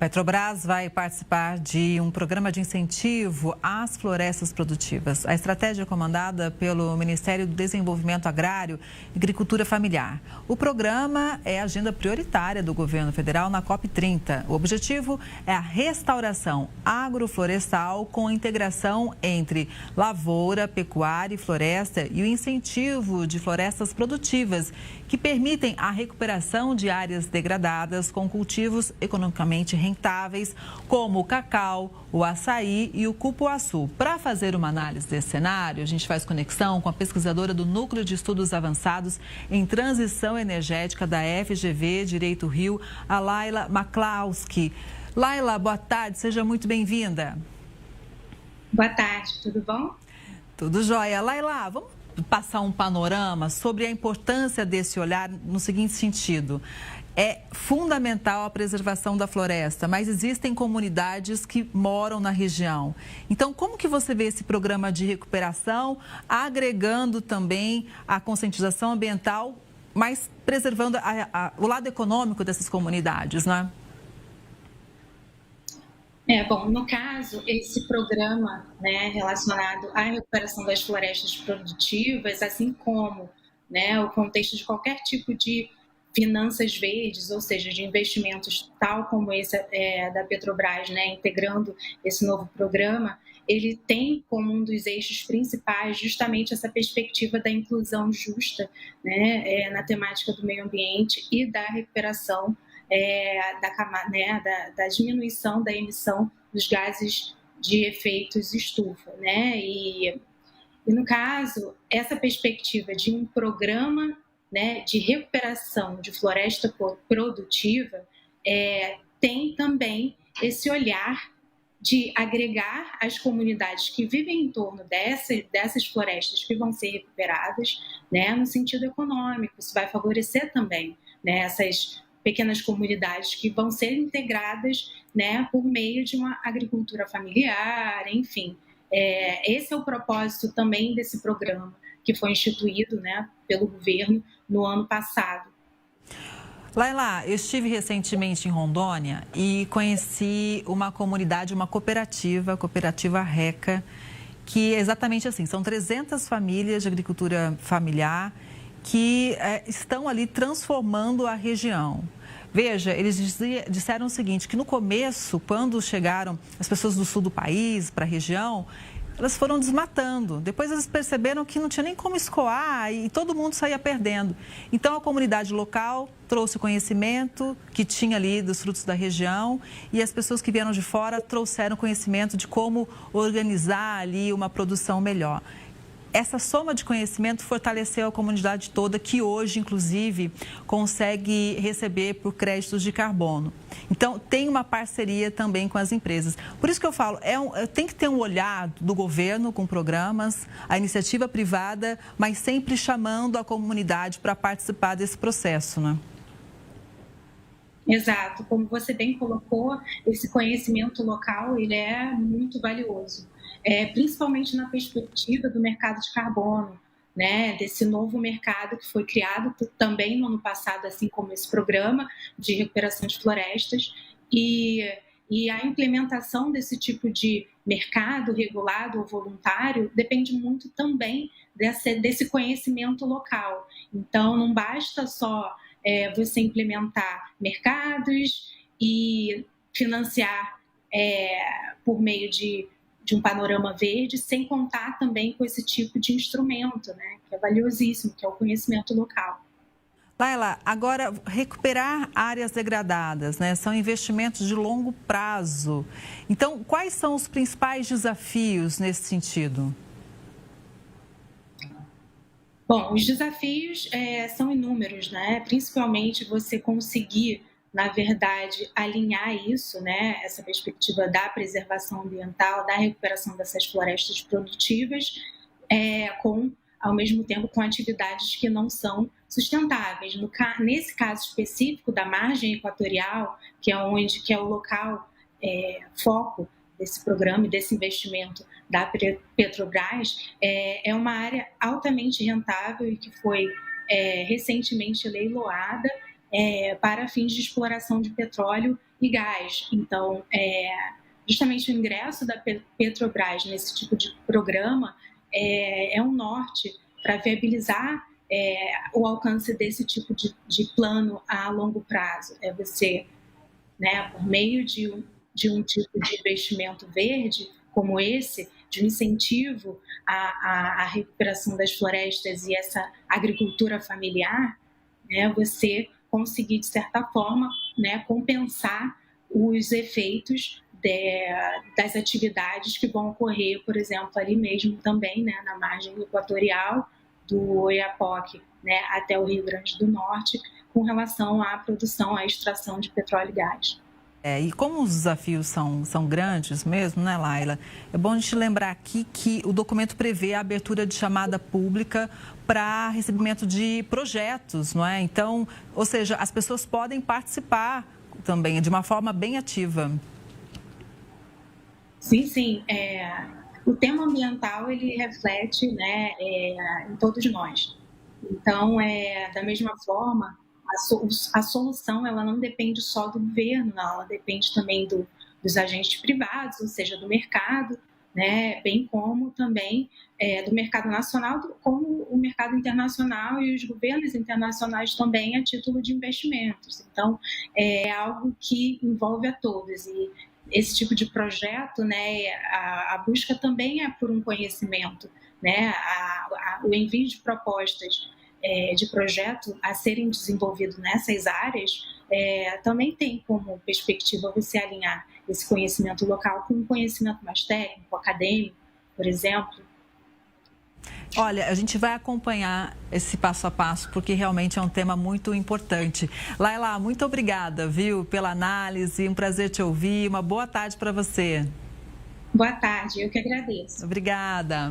Petrobras vai participar de um programa de incentivo às florestas produtivas. A estratégia é comandada pelo Ministério do Desenvolvimento Agrário e Agricultura Familiar. O programa é a agenda prioritária do governo federal na COP30. O objetivo é a restauração agroflorestal com integração entre lavoura, pecuária e floresta e o incentivo de florestas produtivas, que permitem a recuperação de áreas degradadas com cultivos economicamente rentáveis, como o cacau, o açaí e o cupuaçu. Para fazer uma análise desse cenário, a gente faz conexão com a pesquisadora do Núcleo de Estudos Avançados em Transição Energética da FGV Direito Rio, a Laila Maklowski. Laila, boa tarde, seja muito bem-vinda. Boa tarde, tudo bom? Tudo jóia. Laila, vamos passar um panorama sobre a importância desse olhar no seguinte sentido. É fundamental a preservação da floresta, mas existem comunidades que moram na região. Então, como que você vê esse programa de recuperação, agregando também a conscientização ambiental, mas preservando o lado econômico dessas comunidades, né? Bom, no caso, esse programa, né, relacionado à recuperação das florestas produtivas, assim como, né, o contexto de qualquer tipo de finanças verdes, ou seja, de investimentos tal como esse da Petrobras, né, integrando esse novo programa, ele tem como um dos eixos principais justamente essa perspectiva da inclusão justa, né, na temática do meio ambiente e da recuperação da diminuição da emissão dos gases de efeitos estufa, né? E no caso, essa perspectiva de um programa, né, de recuperação de floresta produtiva tem também esse olhar de agregar as comunidades que vivem em torno dessas florestas que vão ser recuperadas, né, no sentido econômico. Isso vai favorecer também, né, essas pequenas comunidades que vão ser integradas, né, por meio de uma agricultura familiar, enfim. Esse é o propósito também desse programa que foi instituído, né, pelo governo no ano passado. Laila, eu estive recentemente em Rondônia e conheci uma comunidade, uma cooperativa, a cooperativa RECA, que é exatamente assim, são 300 famílias de agricultura familiar que estão ali transformando a região. Veja, eles disseram o seguinte, que no começo, quando chegaram as pessoas do sul do país para a região, elas foram desmatando. Depois eles perceberam que não tinha nem como escoar e todo mundo saía perdendo. Então a comunidade local trouxe o conhecimento que tinha ali dos frutos da região e as pessoas que vieram de fora trouxeram conhecimento de como organizar ali uma produção melhor. Essa soma de conhecimento fortaleceu a comunidade toda, que hoje, inclusive, consegue receber por créditos de carbono. Então, tem uma parceria também com as empresas. Por isso que eu falo, tem que ter um olhar do governo com programas, a iniciativa privada, mas sempre chamando a comunidade para participar desse processo, né? Exato. Como você bem colocou, esse conhecimento local, ele é muito valioso. Principalmente na perspectiva do mercado de carbono, né, desse novo mercado que foi criado também no ano passado, assim como esse programa de recuperação de florestas, e a implementação desse tipo de mercado regulado ou voluntário depende muito também desse conhecimento local. Então, não basta só você implementar mercados e financiar por meio de um panorama verde, sem contar também com esse tipo de instrumento, né, que é valiosíssimo, que é o conhecimento local. Laila, agora, recuperar áreas degradadas, né, são investimentos de longo prazo. Então, quais são os principais desafios nesse sentido? Bom, os desafios são inúmeros, né? Principalmente você conseguir, na verdade, alinhar isso, né, essa perspectiva da preservação ambiental, da recuperação dessas florestas produtivas, ao mesmo tempo, com atividades que não são sustentáveis. Nesse caso específico da margem equatorial, que é o local foco desse programa e desse investimento da Petrobras, é uma área altamente rentável e que foi recentemente leiloada, para fins de exploração de petróleo e gás. Então, justamente o ingresso da Petrobras nesse tipo de programa é um norte para viabilizar o alcance desse tipo de plano a longo prazo. É você, né, por meio de um tipo de investimento verde como esse, de um incentivo à recuperação das florestas e essa agricultura familiar, né, você conseguir, de certa forma, né, compensar os efeitos das atividades que vão ocorrer, por exemplo, ali mesmo também, né, na margem equatorial do Oiapoque, né, até o Rio Grande do Norte, com relação à produção, à extração de petróleo e gás. E como os desafios são grandes mesmo, né, Laila? É bom a gente lembrar aqui que o documento prevê a abertura de chamada pública para recebimento de projetos, não é? Então, ou seja, as pessoas podem participar também de uma forma bem ativa. Sim, sim. O tema ambiental, ele reflete, né, em todos nós. Então, da mesma forma, a solução ela não depende só do governo, não, ela depende também dos agentes privados, ou seja, do mercado, né, bem como também do mercado nacional, como o mercado internacional e os governos internacionais também a título de investimentos. Então, é algo que envolve a todos e esse tipo de projeto, né, a busca também é por um conhecimento, né, o envio de propostas de projeto a serem desenvolvidos nessas áreas também tem como perspectiva você alinhar esse conhecimento local com um conhecimento mais técnico, acadêmico, por exemplo. Olha, a gente vai acompanhar esse passo a passo, porque realmente é um tema muito importante. Laila, muito obrigada, viu, pela análise, um prazer te ouvir, uma boa tarde para você. Boa tarde, eu que agradeço. Obrigada.